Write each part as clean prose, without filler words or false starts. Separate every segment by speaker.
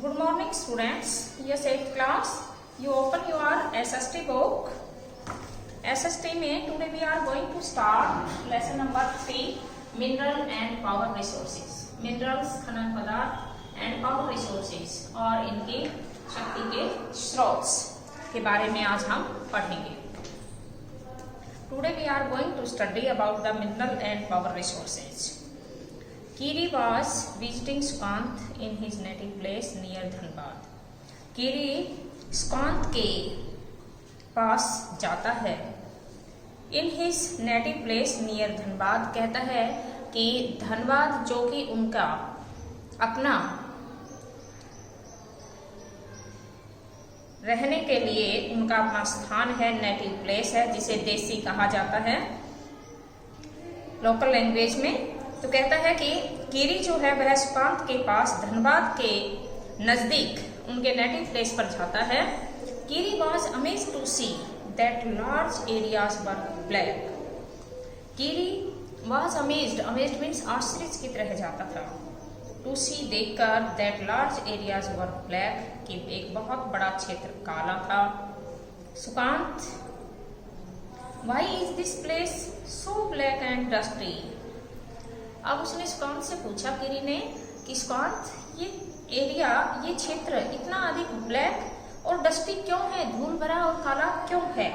Speaker 1: Good morning students. Yes, 8th class. You open your SST book. SST में today we are going to start lesson number 3 mineral and power resources. Minerals खनन पदार्थ and power resources और इनके शक्ति के स्रोत के बारे में आज हम पढ़ेंगे. Today we are going to study about the mineral and power resources. Kiri was visiting Sukant in his native place near Dhanbad. Kiri Sukant के पास जाता है. In his native place near Dhanbad कहता है कि धनबाद जो कि उनका अपना रहने के लिए उनका अपना स्थान है, नेटिव प्लेस है, जिसे देसी कहा जाता है लोकल लैंग्वेज में. तो कहता है कि कीरी जो है वह सुकांत के पास धनबाद के नजदीक उनके नेटिव प्लेस पर जाता है. Keeri was amazed to see that large areas were black. Keeri was amazed, amazed means आश्चर्यचकित रह जाता था. टू सी देखकर that large areas were black कि एक बहुत बड़ा क्षेत्र काला था. Sukant why is this place so black and dusty. अब उसने सुकांत से पूछा कीरी ने कि सुकांत ये एरिया, ये क्षेत्र इतना अधिक ब्लैक और डस्टी क्यों है, धूल भरा और काला क्यों है.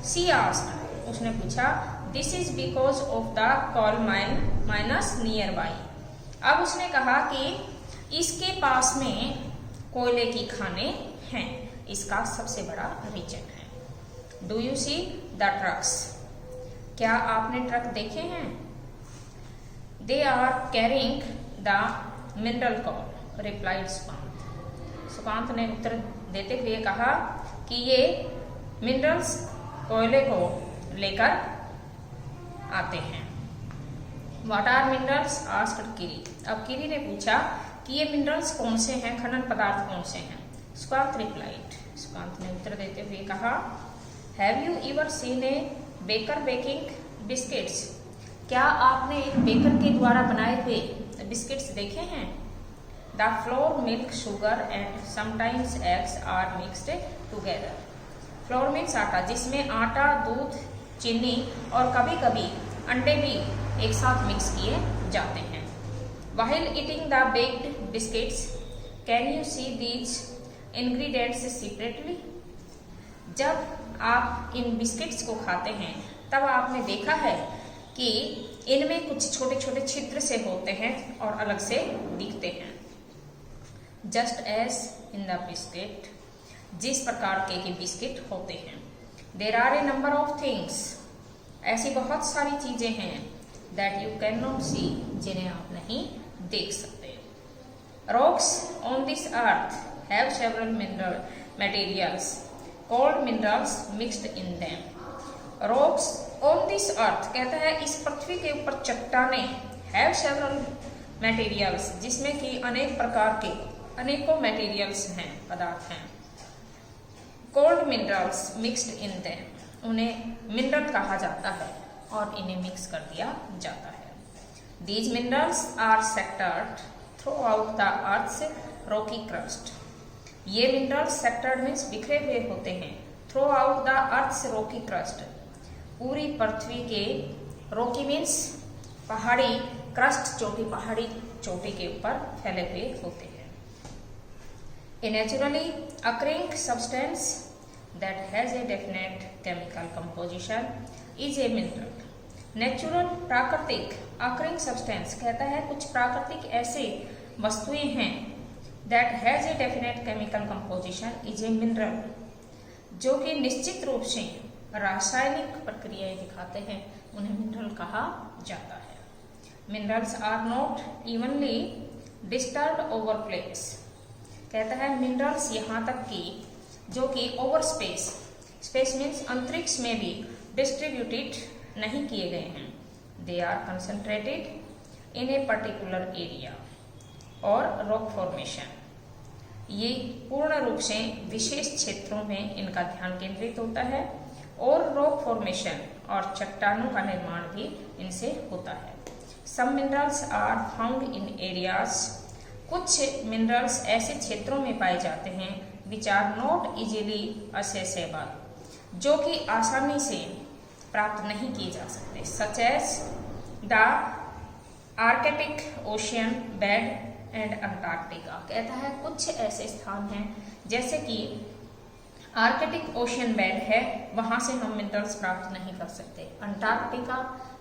Speaker 1: सी आस्क्ड, उसने पूछा this is because of the coal mines nearby. अब उसने कहा कि इसके पास में कोयले की खाने हैं, इसका सबसे बड़ा रीजन है. Do you see the trucks, क्या आपने ट्रक देखे हैं. They are carrying the mineral coal replied Sukant. Sukant ने उत्तर देते हुए कहा कि ये मिनरल्स कोयले को लेकर आते हैं. व्हाट आर मिनरल्स आस्क्ड कीरी. अब कीरी ने पूछा कि ये मिनरल्स कौन से हैं, खनन पदार्थ कौन से हैं. सुकांत रिप्लाइड, सुकांत ने उत्तर देते हुए कहा have you ever seen A baker baking biscuits. क्या आपने एक बेकर के द्वारा बनाए हुए बिस्किट्स देखे हैं. The flour milk sugar and sometimes eggs are mixed together. Flour means आटा, जिसमें आटा, दूध, चीनी और कभी कभी अंडे भी एक साथ मिक्स किए जाते हैं. While eating the baked biscuits can you see these ingredients separately. जब आप इन बिस्किट्स को खाते हैं तब आपने देखा है कि इनमें कुछ छोटे छोटे छिद्र से होते हैं और अलग से दिखते हैं. Just as in the biscuit, जिस प्रकार के बिस्किट होते हैं. There are a number of things, ऐसी बहुत सारी चीजें हैं that you can not see, जिन्हें आप नहीं देख सकते. Rocks on this earth have several mineral materials called minerals mixed in them. Rocks on this earth कहता है इस पृथ्वी के ऊपर चट्टाने हैव सेवरल मटेरियल्स, जिसमें कि अनेक प्रकार के अनेकों मटेरियल्स हैं, पदार्थ हैं. Called minerals mixed in them, उन्हें मिनरल कहा जाता है और इन्हें मिक्स कर दिया जाता है. These minerals are scattered throughout the earth's rocky crust. ये मिनरल्स सेक्टर्ड मीन्स बिखरे हुए होते हैं. Throughout the earth's rocky crust, पूरी पृथ्वी के, रॉकी मीन्स पहाड़ी, क्रस्ट चोटी, पहाड़ी चोटी के ऊपर फैले हुए होते हैं. A naturally occurring substance that has a definite chemical composition is a mineral. Natural, प्राकृतिक, अकरिंग सब्सटेंस कहता है कुछ प्राकृतिक ऐसे वस्तुएं हैं that has a definite chemical composition is a mineral, जो कि निश्चित रूप से रासायनिक प्रक्रियाएं दिखाते हैं, उन्हें मिनरल कहा जाता है. Minerals are not evenly disturbed over place. कहता है मिनरल्स यहाँ तक कि जो कि ओवर स्पेस, स्पेस मीन्स अंतरिक्ष में भी डिस्ट्रीब्यूटेड नहीं किए गए हैं. They are concentrated in a particular area और रॉक फॉर्मेशन. ये पूर्ण रूप से विशेष क्षेत्रों में इनका ध्यान केंद्रित होता है और रॉक फॉर्मेशन और चट्टानों का निर्माण भी इनसे होता है. Some minerals are found in areas कुछ मिनरल्स ऐसे क्षेत्रों में पाए जाते हैं which are not easily accessible, जो कि आसानी से प्राप्त नहीं किए जा सकते, such as the Arctic Ocean bed and Antarctica. कहता है कुछ ऐसे स्थान हैं जैसे कि आर्कटिक ओशियन बेड है, वहां से हम मिनरल्स प्राप्त नहीं कर सकते। अंटार्कटिका,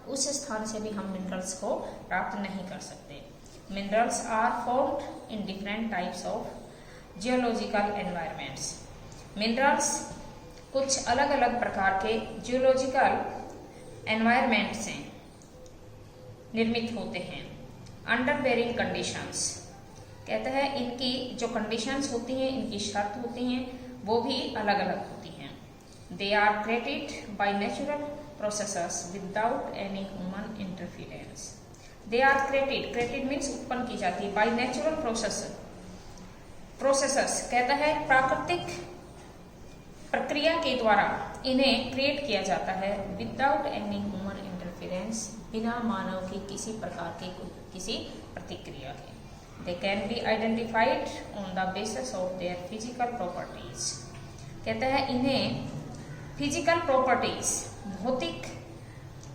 Speaker 1: उस स्थान से भी हम मिनरल्स को प्राप्त नहीं कर सकते। Minerals are formed in different types of geological environments. Minerals कुछ अलग अलग प्रकार के जियोलॉजिकल एनवायरमेंट से निर्मित होते हैं। अंडर बेरिंग कंडीशंस, कहता है इनकी जो कंडीशंस होती हैं, इनकी शर्त होती हैं, वो भी अलग अलग होती हैं। They are created by natural processes without any human interference. They are created means उत्पन्न की जाती है, बाय नेचुरल प्रोसेसेस कहता है प्राकृतिक प्रक्रिया के द्वारा इन्हें क्रिएट किया जाता है विदाउट एनी ह्यूमन इंटरफेरेंस, बिना मानव की किसी प्रकार की किसी प्रतिक्रिया के। They can be identified on the basis of their physical properties। कहता है इन्हें फिजिकल प्रॉपर्टीज, भौतिक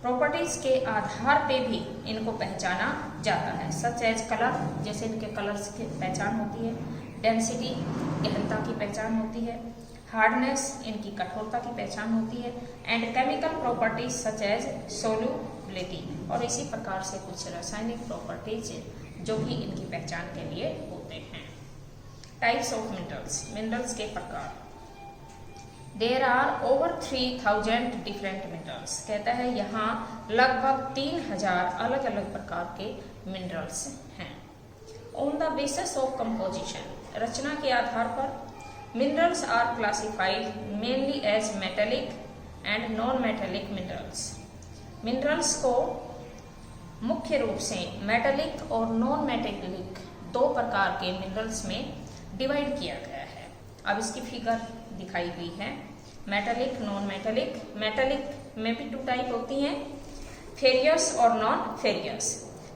Speaker 1: प्रॉपर्टीज के आधार पे भी इनको पहचाना जाता है, सच एज कलर, जैसे इनके कलर्स की पहचान होती है, डेंसिटी, गहनता की पहचान होती है, हार्डनेस, इनकी कठोरता की पहचान होती है, and chemical properties such as solubility, और इसी प्रकार से कुछ रासायनिक प्रॉपर्टीज जो कि इनकी पहचान के लिए होते हैं। टाइप्स ऑफ मिनरल्स, मिनरल्स के प्रकार। There are over 3000 different minerals. कहता है यहाँ लगभग 3000 अलग अलग प्रकार के मिनरल्स हैं। On the basis of composition, रचना के आधार पर minerals are classified mainly as metallic and non metallic minerals. Minerals को मुख्य रूप से मेटेलिक और नॉन मेटेलिक दो प्रकार के मिनरल्स में डिवाइड किया गया है। अब इसकी फिगर दिखाई हुई है, मेटेलिक, नॉन मेटेलिक। मेटेलिक में भी 2 टाइप होती हैं, फेरियस और non furious.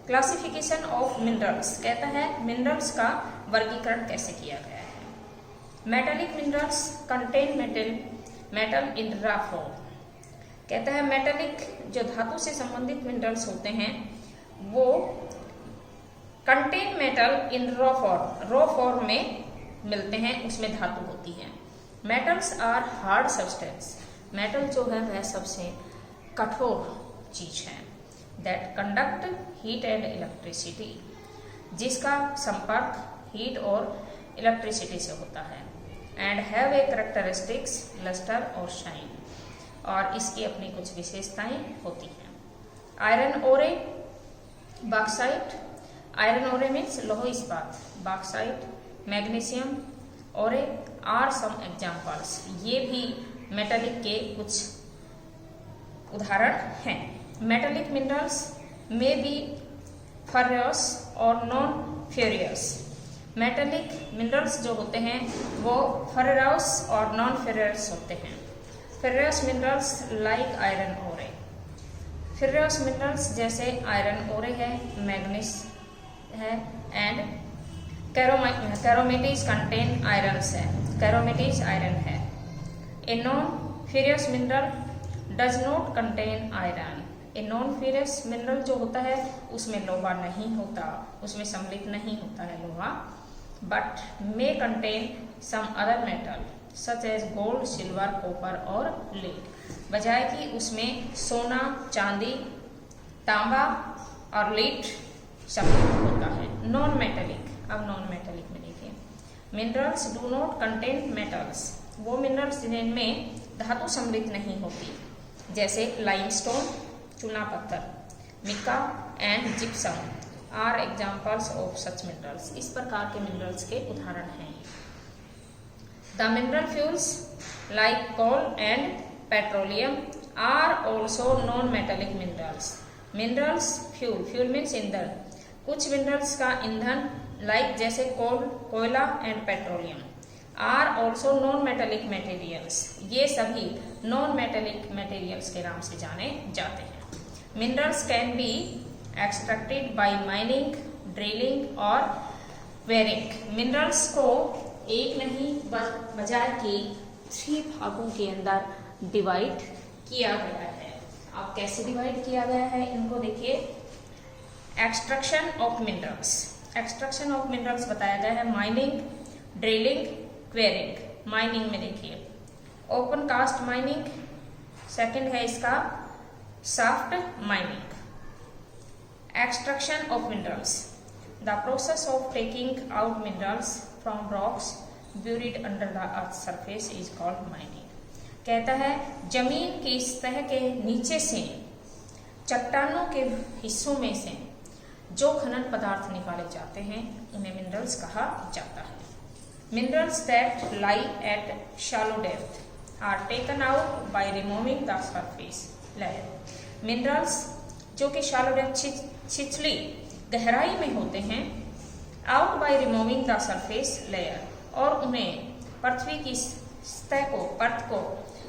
Speaker 1: Classification of minerals, कहता है मिनरल्स का वर्गीकरण कैसे किया गया है। Metallic minerals contain metal in raw form. कहता है मेटेलिक जो धातु से संबंधित मिनरल्स होते हैं वो contain metal in raw form में मिलते हैं, उसमें धातु होती है। Metals are hard substance, metal जो है वह सबसे कठोर चीज है। That conduct heat and electricity, जिसका संपर्क हीट और इलेक्ट्रिसिटी से होता है। And have a characteristics luster और शाइन, और इसकी अपनी कुछ विशेषताएं होती हैं। आयरन ओरे, बॉक्साइट, आयरन ओरे मीन्स लौह इस्पात, बॉक्साइट, मैग्नीशियम ओरे आर सम एग्जाम्पल्स, ये भी मेटेलिक के कुछ उदाहरण हैं। मेटेलिक मिनरल्स में भी फेरस और नॉन फेरियस। मेटेलिक मिनरल्स जो होते हैं वो फेरस और नॉन फेरियस होते हैं। फेरस मिनरल्स लाइक आयरन ओरे, फेरस मिनरल्स जैसे आयरन ओरे है, मैग्नीस है, एंड कैरोमेटीज कंटेन आयरन्स है, कैरोमेटीज आयरन है। A non furious mineral does not contain iron, a non furious mineral जो होता है उसमें लोहा नहीं होता, उसमें सम्मिलित नहीं होता है लोहा, but may contain some other metal such as gold, silver, copper और लेड, बजाय कि उसमें सोना, चांदी, तांबा और लीड सम्मिलित होता है। नॉन मेटेलिक, अब नॉन मेटेलिक में देखिए, minerals do not contain metals, वो मिनरल्स जिनमें धातु सम्मिलित नहीं होती, जैसे लाइमस्टोन, चूना पत्थर, mica and gypsum are examples of such minerals, इस प्रकार के मिनरल्स के उदाहरण हैं। The mineral fuels like coal and petroleum are also non metallic minerals. Minerals fuel means ईंधन, कुछ मिनरल्स का ईंधन लाइक जैसे कोल, कोयला and petroleum are also non metallic materials, ये सभी नॉन मेटेलिक मटेरियल्स के नाम से जाने जाते हैं। Minerals can be extracted bye mining, drilling और क्वेरिंग। मिनरल्स को एक नहीं बजाय कि 3 भागों के अंदर डिवाइड किया गया है। अब कैसे डिवाइड किया गया है इनको देखिए। Extraction of minerals, extraction of minerals बताया गया है माइनिंग, ड्रिलिंग, क्वेरिंग। माइनिंग में देखिए ओपन कास्ट माइनिंग, सेकंड है इसका shaft mining. Extraction of minerals, the process of taking out minerals from rocks buried under the earth surface is called mining। कहता है जमीन की सतह के नीचे से चट्टानों के हिस्सों में से जो खनन पदार्थ निकाले जाते हैं उन्हें मिनरल्स कहा जाता है। Minerals that lie at shallow depth are taken out by removing the surface layer. Minerals जो कि शैलो डेप्थ छिछली गहराई में होते हैं, out by removing the surface layer, और उन्हें पृथ्वी की सतह को, परत को,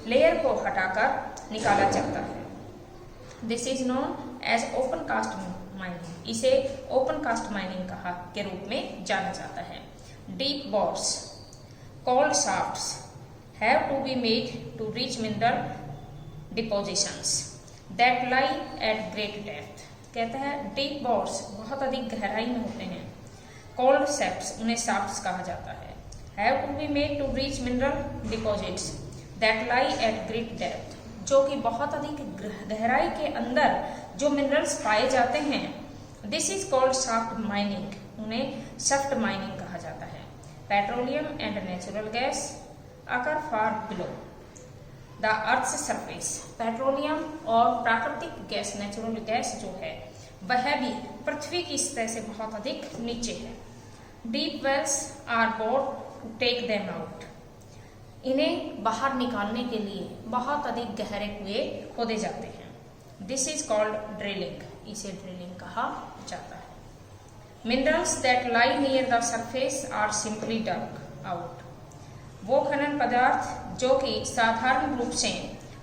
Speaker 1: लेयर को हटाकर निकाला जाता है। This is known as open cast mining. इसे ओपन कास्ट माइनिंग कहा के रूप में जाना जाता है। Deep bores called shafts have to be made to reach mineral depositions that lie at great depth. कहता है डीप बोर्स बहुत अधिक गहराई में होते हैं, कॉल्ड शाफ्ट्स, उन्हें शाफ्ट्स कहा जाता है। Have to be made to reach mineral deposits that lie at great depth, जो कि बहुत अधिक गहराई के अंदर जो मिनरल्स पाए जाते हैं। This is called shaft mining, उन्हें शाफ्ट माइनिंग कहा जाता है। Petroleum and natural gas occur far below the earth surface. Petroleum और प्राकृतिक गैस, नेचुरल गैस जो है वह भी पृथ्वी की सतह से बहुत अधिक नीचे है। Deep wells are bored to take them out. इन्हें बाहर निकालने के लिए बहुत अधिक गहरे कुएं खोदे जाते हैं। दिस इज कॉल्ड ड्रिलिंग, इसे ड्रिलिंग कहा जाता है। Minerals that lie near the surface are simply dug out. वो खनन पदार्थ जो कि साधारण रूप से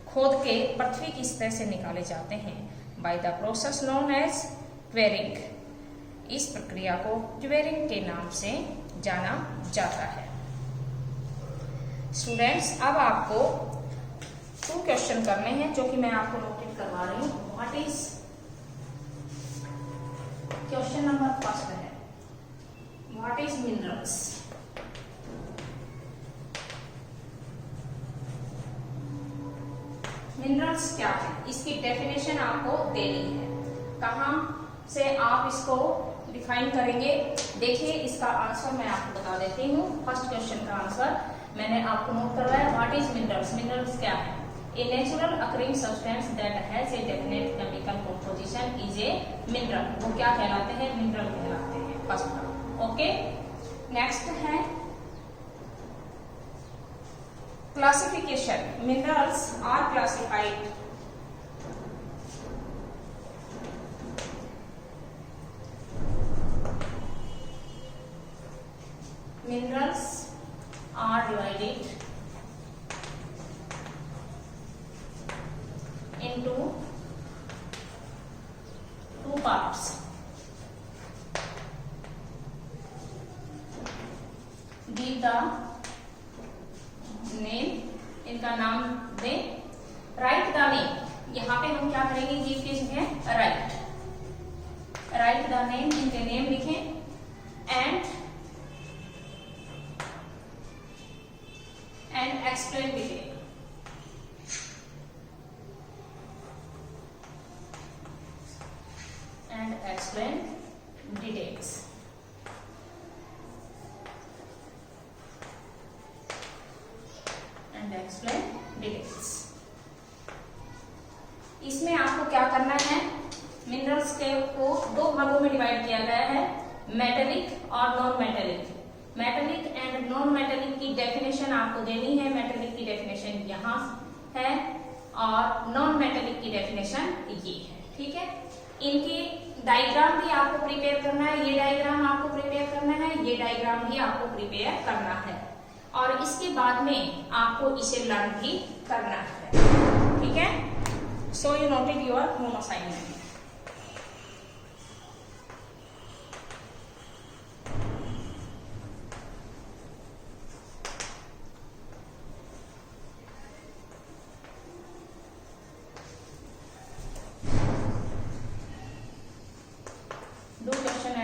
Speaker 1: खोद के पृथ्वी की सतह से निकाले जाते हैं by the process known as quarrying. इस प्रक्रिया को क्वेरिंग के नाम से जाना जाता है। स्टूडेंट्स, अब आपको 2 क्वेश्चन करने हैं जो कि मैं आपको नोटेट करवा रही हूँ। What is question number first है, व्हाट इज मिनरल्स। मिनरल्स क्या है, इसकी डेफिनेशन आपको देनी है। कहाँ से आप इसको डिफाइन करेंगे, देखिए इसका आंसर मैं आपको बता देती हूँ। फर्स्ट क्वेश्चन का आंसर मैंने आपको नोट करवाया। व्हाट इज मिनरल्स, मिनरल्स क्या है। A natural occurring substance that has a definite chemical composition is a mineral. वो क्या कहलाते हैं, मिनरल कहलाते हैं। फर्स्ट का ओके। नेक्स्ट है classification. Minerals are classified minerals are divided into 2 parts. Give the name, इनका नाम दें। राइट द नेम, यहाँ पे हम क्या करेंगे, गिव की जगह राइट, राइट द नेम, इनके नेम लिखें। And explain detail. And explain details. And explain details. इसमें आपको क्या करना है, मिनरल्स को 2 भागों में डिवाइड किया गया है, मेटेलिक और non metallic. Metallic and non metallic की डेफिनेशन आपको देनी है। मेटेलिक की डेफिनेशन यहाँ है और नॉन मेटेलिक की डेफिनेशन ये है, ठीक है। इनकी डायग्राम भी आपको प्रिपेयर करना है, ये डायग्राम आपको प्रिपेयर करना है, ये डायग्राम भी आपको प्रिपेयर करना है, और इसके बाद में आपको इसे लर्न भी करना है, ठीक है। So you noted your home assignment.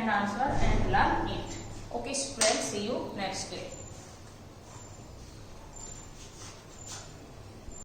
Speaker 1: and answer and learn it. Okay students, see you next day.